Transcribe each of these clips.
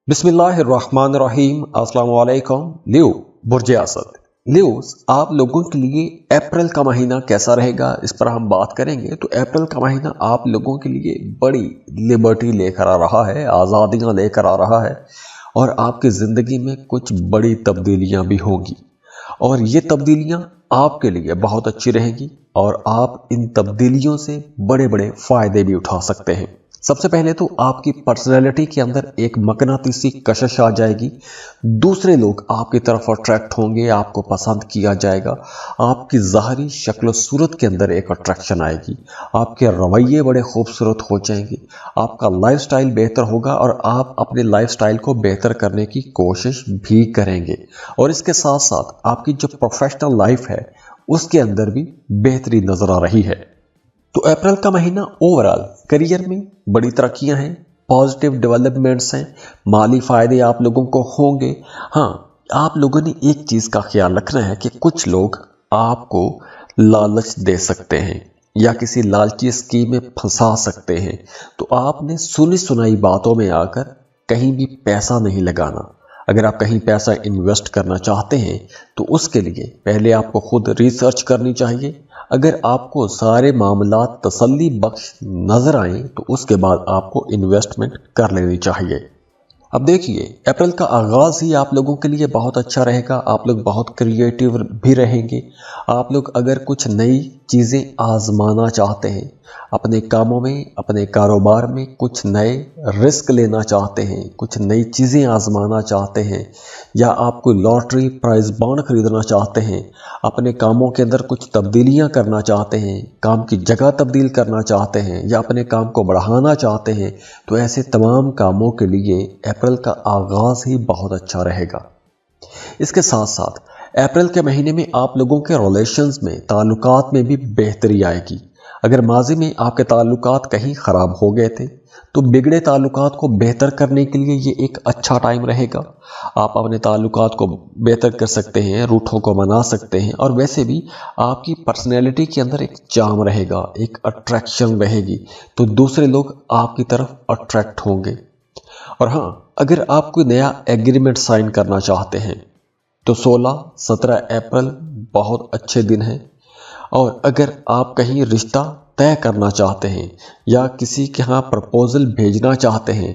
बिस्मिल्लाहिर्रहमानिर्रहीम। अस्सलाम वालेकुम। लियो बुर्ज असद। लियोस, आप लोगों के लिए अप्रैल का महीना कैसा रहेगा इस पर हम बात करेंगे। तो अप्रैल का महीना आप लोगों के लिए बड़ी लिबर्टी लेकर आ रहा है, आज़ादियाँ लेकर आ रहा है और आपकी ज़िंदगी में कुछ बड़ी तब्दीलियाँ भी होंगी और ये तब्दीलियाँ आपके लिए बहुत अच्छी रहेंगी और आप इन तब्दीलियों से बड़े बड़े फ़ायदे भी उठा सकते हैं। सबसे पहले तो आपकी पर्सनैलिटी के अंदर एक मकनातीसी कशिश आ जाएगी। दूसरे लोग आपकी तरफ अट्रैक्ट होंगे, आपको पसंद किया जाएगा। आपकी ज़ाहरी शक्ल सूरत के अंदर एक अट्रैक्शन आएगी। आपके रवैये बड़े खूबसूरत हो जाएंगे। आपका लाइफस्टाइल बेहतर होगा और आप अपने लाइफस्टाइल को बेहतर करने की कोशिश भी करेंगे। और इसके साथ साथ आपकी जो प्रोफेशनल लाइफ है उसके अंदर भी बेहतरी नज़र आ रही है। तो अप्रैल का महीना ओवरऑल करियर में बड़ी तरक्कियां हैं, पॉजिटिव डेवलपमेंट्स हैं, माली फ़ायदे आप लोगों को होंगे। हाँ, आप लोगों ने एक चीज़ का ख्याल रखना है कि कुछ लोग आपको लालच दे सकते हैं या किसी लालची स्कीम में फंसा सकते हैं। तो आपने सुनी सुनाई बातों में आकर कहीं भी पैसा नहीं लगाना। अगर आप कहीं पैसा इन्वेस्ट करना चाहते हैं तो उसके लिए पहले आपको खुद रिसर्च करनी चाहिए। अगर आपको सारे मामलात तसल्ली बख्श नज़र आए तो उसके बाद आपको इन्वेस्टमेंट कर लेनी चाहिए। अब देखिए, अप्रैल का आगाज़ ही आप लोगों के लिए बहुत अच्छा रहेगा। आप लोग बहुत क्रिएटिव भी रहेंगे। आप लोग अगर कुछ नई चीज़ें आजमाना चाहते हैं, अपने कामों में, अपने कारोबार में कुछ नए रिस्क लेना चाहते हैं, कुछ नई चीज़ें आजमाना चाहते हैं, या आप कोई लॉटरी प्राइज़ बॉन्ड खरीदना चाहते हैं, अपने कामों के अंदर कुछ तब्दीलियां करना चाहते हैं, काम की जगह तब्दील करना चाहते हैं या अपने काम को बढ़ाना चाहते हैं, तो ऐसे तमाम कामों के लिए अप्रैल का आगाज़ ही बहुत अच्छा रहेगा। इसके साथ साथ अप्रैल के महीने में आप लोगों के रिलेशंस में, ताल्लुकात में भी बेहतरी आएगी। अगर माजी में आपके ताल्लुकात कहीं ख़राब हो गए थे तो बिगड़े ताल्लुकात को बेहतर करने के लिए ये एक अच्छा टाइम रहेगा। आप अपने ताल्लुकात को बेहतर कर सकते हैं, रूठों को मना सकते हैं और वैसे भी आपकी पर्सनैलिटी के अंदर एक चार्म रहेगा, एक अट्रैक्शन रहेगी, तो दूसरे लोग आपकी तरफ अट्रैक्ट होंगे। और हाँ, अगर आप कोई नया एग्रीमेंट साइन करना चाहते हैं तो 16-17 अप्रैल बहुत अच्छे दिन हैं। और अगर आप कहीं रिश्ता तय करना चाहते हैं या किसी के यहाँ प्रपोजल भेजना चाहते हैं,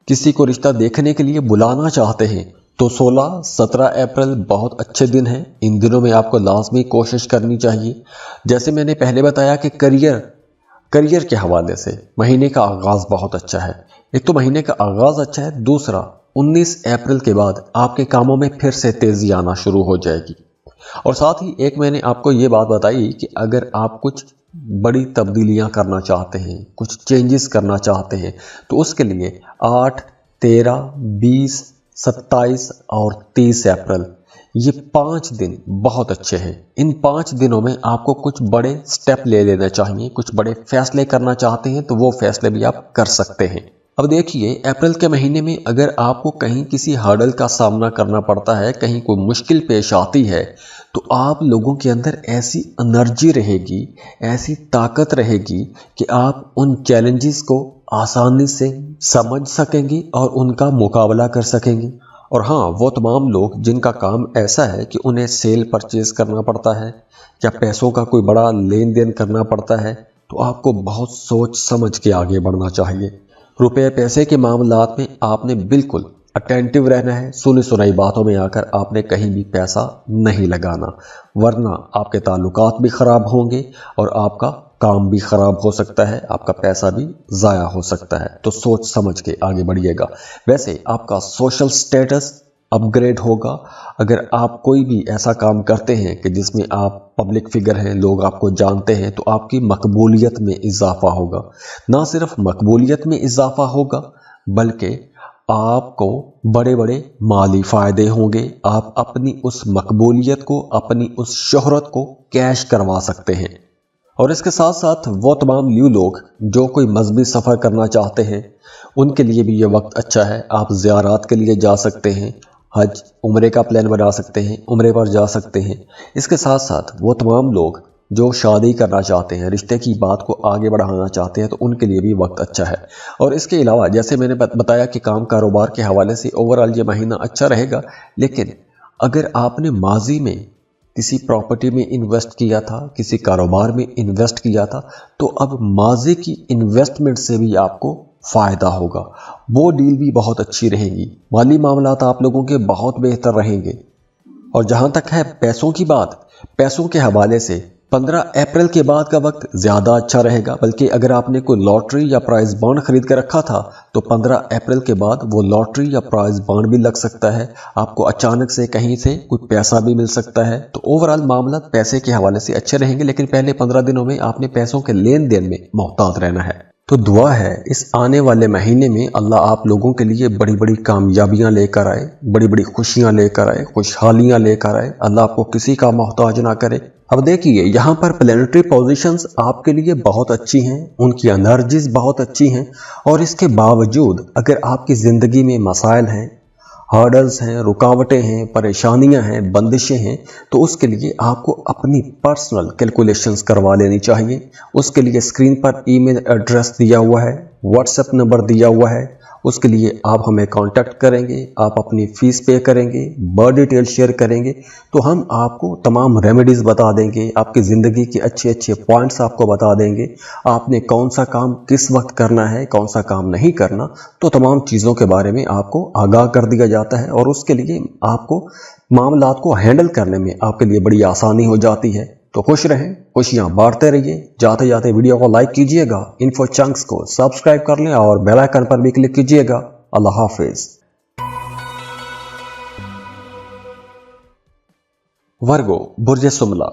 किसी को रिश्ता देखने के लिए बुलाना चाहते हैं, तो 16-17 अप्रैल बहुत अच्छे दिन हैं। इन दिनों में आपको लाजमी कोशिश करनी चाहिए। जैसे मैंने पहले बताया कि करियर के हवाले से महीने का आगाज़ बहुत अच्छा है। एक तो महीने का आगाज़ अच्छा है, दूसरा 19 अप्रैल के बाद आपके कामों में फिर से तेज़ी आना शुरू हो जाएगी। और साथ ही एक मैंने आपको ये बात बताई कि अगर आप कुछ बड़ी तब्दीलियां करना चाहते हैं, कुछ चेंजेस करना चाहते हैं, तो उसके लिए 8, 13, 20, 27 और 30 अप्रैल ये 5 दिन बहुत अच्छे हैं। इन 5 दिनों में आपको कुछ बड़े स्टेप ले लेना चाहिए। कुछ बड़े फैसले करना चाहते हैं तो वो फैसले भी आप कर सकते हैं। अब देखिए, अप्रैल के महीने में अगर आपको कहीं किसी हर्डल का सामना करना पड़ता है, कहीं कोई मुश्किल पेश आती है, तो आप लोगों के अंदर ऐसी एनर्जी रहेगी, ऐसी ताकत रहेगी कि आप उन चैलेंजेस को आसानी से समझ सकेंगे और उनका मुकाबला कर सकेंगे। और हाँ, वो तमाम लोग जिनका काम ऐसा है कि उन्हें सेल परचेज करना पड़ता है या पैसों का कोई बड़ा लेन देन करना पड़ता है, तो आपको बहुत सोच समझ के आगे बढ़ना चाहिए। रुपए पैसे के मामलात में आपने बिल्कुल अटेंटिव रहना है। सुनी सुनाई बातों में आकर आपने कहीं भी पैसा नहीं लगाना, वरना आपके ताल्लुकात भी ख़राब होंगे और आपका काम भी ख़राब हो सकता है, आपका पैसा भी ज़ाया हो सकता है। तो सोच समझ के आगे बढ़िएगा। वैसे आपका सोशल स्टेटस अपग्रेड होगा। अगर आप कोई भी ऐसा काम करते हैं कि जिसमें आप पब्लिक फिगर हैं, लोग आपको जानते हैं, तो आपकी मकबूलियत में इजाफा होगा। ना सिर्फ मकबूलियत में इजाफा होगा बल्कि आपको बड़े बड़े माली फ़ायदे होंगे। आप अपनी उस मकबूलियत को, अपनी उस शोहरत को कैश करवा सकते हैं। और इसके साथ साथ वो तमाम न्यू लोग जो कोई मजहबी सफ़र करना चाहते हैं, उनके लिए भी ये वक्त अच्छा है। आप ज़ियारात के लिए जा सकते हैं, हज उम्रे का प्लान बना सकते हैं, उम्रे पर जा सकते हैं। इसके साथ साथ वो तमाम लोग जो शादी करना चाहते हैं, रिश्ते की बात को आगे बढ़ाना चाहते हैं, तो उनके लिए भी वक्त अच्छा है। और इसके अलावा जैसे मैंने बताया कि काम कारोबार के हवाले से ओवरऑल ये महीना अच्छा रहेगा। लेकिन अगर आपने माजी में किसी प्रॉपर्टी में इन्वेस्ट किया था, किसी कारोबार में इन्वेस्ट किया था, तो अब माजी की इन्वेस्टमेंट से भी आपको फ़ायदा होगा। वो डील भी बहुत अच्छी रहेंगी, माली मामलात आप लोगों के बहुत बेहतर रहेंगे। और जहाँ तक है पैसों की बात, पैसों के हवाले से 15 अप्रैल के बाद का वक्त ज़्यादा अच्छा रहेगा। बल्कि अगर आपने कोई लॉटरी या प्राइज़ बॉन्ड खरीद कर रखा था, तो 15 अप्रैल के बाद वो लॉटरी या प्राइज़ बॉन्ड भी लग सकता है। आपको अचानक से कहीं से कोई पैसा भी मिल सकता है। तो ओवरऑल मामला पैसे के हवाले से अच्छे रहेंगे। लेकिन पहले 15 दिनों में आपने पैसों के लेन देन में मोहतात रहना है। तो दुआ है इस आने वाले महीने में अल्लाह आप लोगों के लिए बड़ी बड़ी कामयाबियां लेकर आए, बड़ी बड़ी खुशियां लेकर आए, खुशहालियां लेकर आए। अल्लाह आपको किसी का मोहताज ना करे। अब देखिए, यहाँ पर प्लैनेटरी पोजीशंस आपके लिए बहुत अच्छी हैं, उनकी एनर्जीज बहुत अच्छी हैं। और इसके बावजूद अगर आपकी ज़िंदगी में मसाइल हैं, हर्डल्स हैं, रुकावटें हैं, परेशानियां हैं, बंदिशें हैं, तो उसके लिए आपको अपनी पर्सनल कैलकुलेशंस करवा लेनी चाहिए। उसके लिए स्क्रीन पर ईमेल एड्रेस दिया हुआ है, व्हाट्सएप नंबर दिया हुआ है, उसके लिए आप हमें कांटेक्ट करेंगे, आप अपनी फ़ीस पे करेंगे, बर्थ डिटेल शेयर करेंगे, तो हम आपको तमाम रेमेडीज़ बता देंगे, आपकी ज़िंदगी के अच्छे अच्छे पॉइंट्स आपको बता देंगे, आपने कौन सा काम किस वक्त करना है, कौन सा काम नहीं करना। तो तमाम चीज़ों के बारे में आपको आगाह कर दिया जाता है और उसके लिए आपको मामलात को हैंडल करने में आपके लिए बड़ी आसानी हो जाती है। तो खुश रहें, खुशियां बांटते रहिए। जाते जाते वीडियो को लाइक कीजिएगा, इन्फो चंक्स को सब्सक्राइब कर लें और बेल आइकन पर भी क्लिक कीजिएगा। अल्लाह हाफिज। वर्गो, बुर्ज सुमला।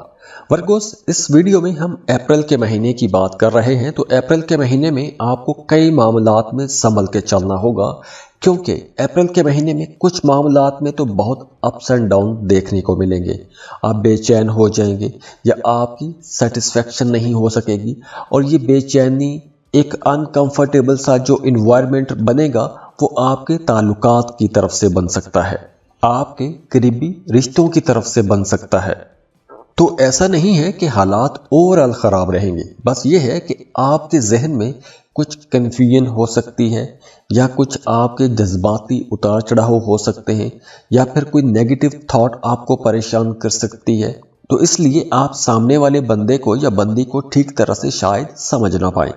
वर्गोस, इस वीडियो में हम अप्रैल के महीने की बात कर रहे हैं। तो अप्रैल के महीने में आपको कई मामलात में संभल के चलना होगा, क्योंकि अप्रैल के महीने में कुछ मामलात में तो बहुत अप्स एंड डाउन देखने को मिलेंगे। आप बेचैन हो जाएंगे या आपकी सेटिस्फेक्शन नहीं हो सकेगी, और ये बेचैनी एक अनकंफर्टेबल सा जो इन्वायरमेंट बनेगा वो आपके ताल्लुकात की तरफ से बन सकता है, आपके करीबी रिश्तों की तरफ से बन सकता है। तो ऐसा नहीं है कि हालात ओवरऑल ख़राब रहेंगे, बस ये है कि आपके जहन में कुछ कन्फ्यूजन हो सकती है, या कुछ आपके जज्बाती उतार चढ़ाव हो सकते हैं, या फिर कोई नेगेटिव थॉट आपको परेशान कर सकती है। तो इसलिए आप सामने वाले बंदे को या बंदी को ठीक तरह से शायद समझ ना पाएं।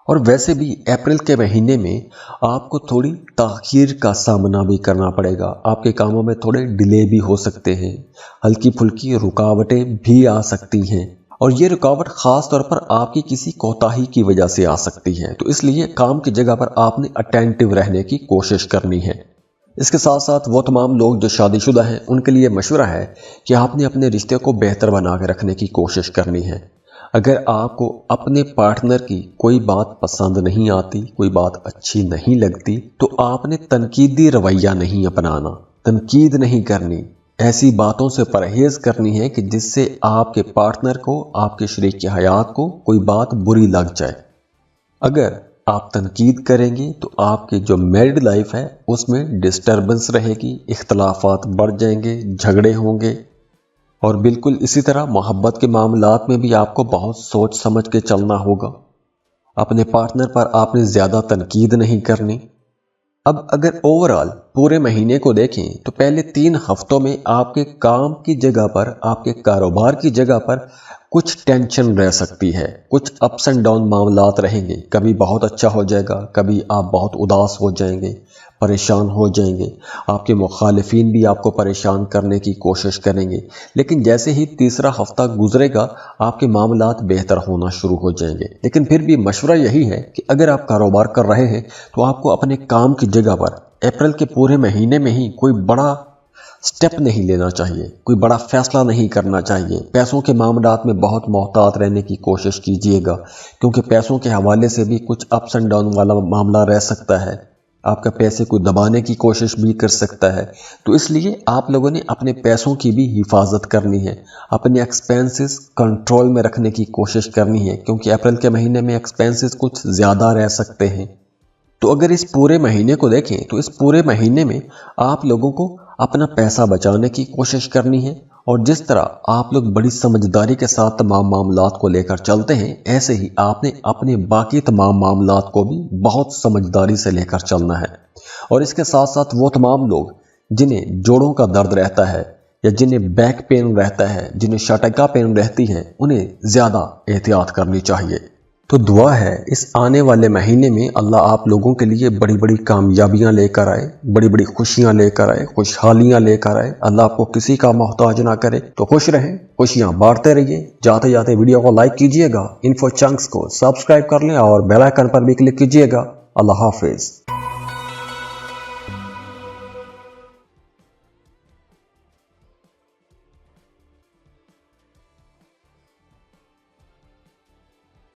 और वैसे भी अप्रैल के महीने में आपको थोड़ी ताख़ीर का सामना भी करना पड़ेगा। आपके कामों में थोड़े डिले भी हो सकते हैं, हल्की फुल्की रुकावटें भी आ सकती हैं, और ये रुकावट ख़ास तौर पर आपकी किसी कोताही की वजह से आ सकती है। तो इसलिए काम की जगह पर आपने अटेंटिव रहने की कोशिश करनी है। इसके साथ साथ वो तमाम लोग जो शादीशुदा हैं, उनके लिए मशवरा है कि आपने अपने रिश्ते को बेहतर बना के रखने की कोशिश करनी है। अगर आपको अपने पार्टनर की कोई बात पसंद नहीं आती, कोई बात अच्छी नहीं लगती, तो आपने तनकीदी रवैया नहीं अपनाना, तनकीद नहीं करनी। ऐसी बातों से परहेज करनी है कि जिससे आपके पार्टनर को, आपके शरीक हयात को कोई बात बुरी लग जाए। अगर आप तनकीद करेंगे तो आपकी जो मैरिड लाइफ है उसमें डिस्टर्बेंस रहेगी, इख्तलाफात बढ़ जाएंगे, झगड़े होंगे। और बिल्कुल इसी तरह मोहब्बत के मामलात में भी आपको बहुत सोच समझ के चलना होगा। अपने पार्टनर पर आपने ज़्यादा तनकीद नहीं करनी। अब अगर ओवरऑल पूरे महीने को देखें तो पहले 3 हफ्तों में आपके काम की जगह पर, आपके कारोबार की जगह पर कुछ टेंशन रह सकती है, कुछ अप्स एंड डाउन मामलात रहेंगे। कभी बहुत अच्छा हो जाएगा, कभी आप बहुत उदास हो जाएंगे, परेशान हो जाएंगे। आपके मुखालिफिन भी आपको परेशान करने की कोशिश करेंगे। लेकिन जैसे ही तीसरा हफ्ता गुजरेगा आपके मामलात बेहतर होना शुरू हो जाएंगे। लेकिन फिर भी मशवरा यही है कि अगर आप कारोबार कर रहे हैं तो आपको अपने काम की जगह पर अप्रैल के पूरे महीने में ही कोई बड़ा स्टेप नहीं लेना चाहिए, कोई बड़ा फैसला नहीं करना चाहिए। पैसों के मामलात में बहुत मोहतात रहने की कोशिश कीजिएगा, क्योंकि पैसों के हवाले से भी कुछ अप्स एंड डाउन वाला मामला रह सकता है। आपका पैसे को दबाने की कोशिश भी कर सकता है। तो इसलिए आप लोगों ने अपने पैसों की भी हिफाजत करनी है, अपने एक्सपेंसेस कंट्रोल में रखने की कोशिश करनी है, क्योंकि अप्रैल के महीने में एक्सपेंसेस कुछ ज़्यादा रह सकते हैं। तो अगर इस पूरे महीने को देखें तो इस पूरे महीने में आप लोगों को अपना पैसा बचाने की कोशिश करनी है, اور جس طرح آپ لوگ بڑی سمجھداری کے ساتھ تمام معاملات کو لے کر چلتے ہیں، ایسے ہی آپ نے اپنے باقی تمام معاملات کو بھی بہت سمجھداری سے لے کر چلنا ہے۔ اور اس کے ساتھ ساتھ وہ تمام لوگ جنہیں جوڑوں کا درد رہتا ہے یا جنہیں بیک پین رہتا ہے، جنہیں شٹکا پین رہتی ہے، انہیں زیادہ احتیاط کرنی چاہیے۔ تو دعا ہے اس آنے والے مہینے میں اللہ آپ لوگوں کے لیے بڑی بڑی کامیابیاں لے کر آئے، بڑی بڑی خوشیاں لے کر آئے، خوشحالیاں لے کر آئے۔ اللہ آپ کو کسی کا محتاج نہ کرے۔ تو خوش رہیں، خوشیاں بانٹتے رہیے۔ جاتے جاتے ویڈیو کو لائک کیجئے گا، انفو چنکس کو سبسکرائب کر لیں اور بیل آئیکن پر بھی کلک کیجئے گا۔ اللہ حافظ۔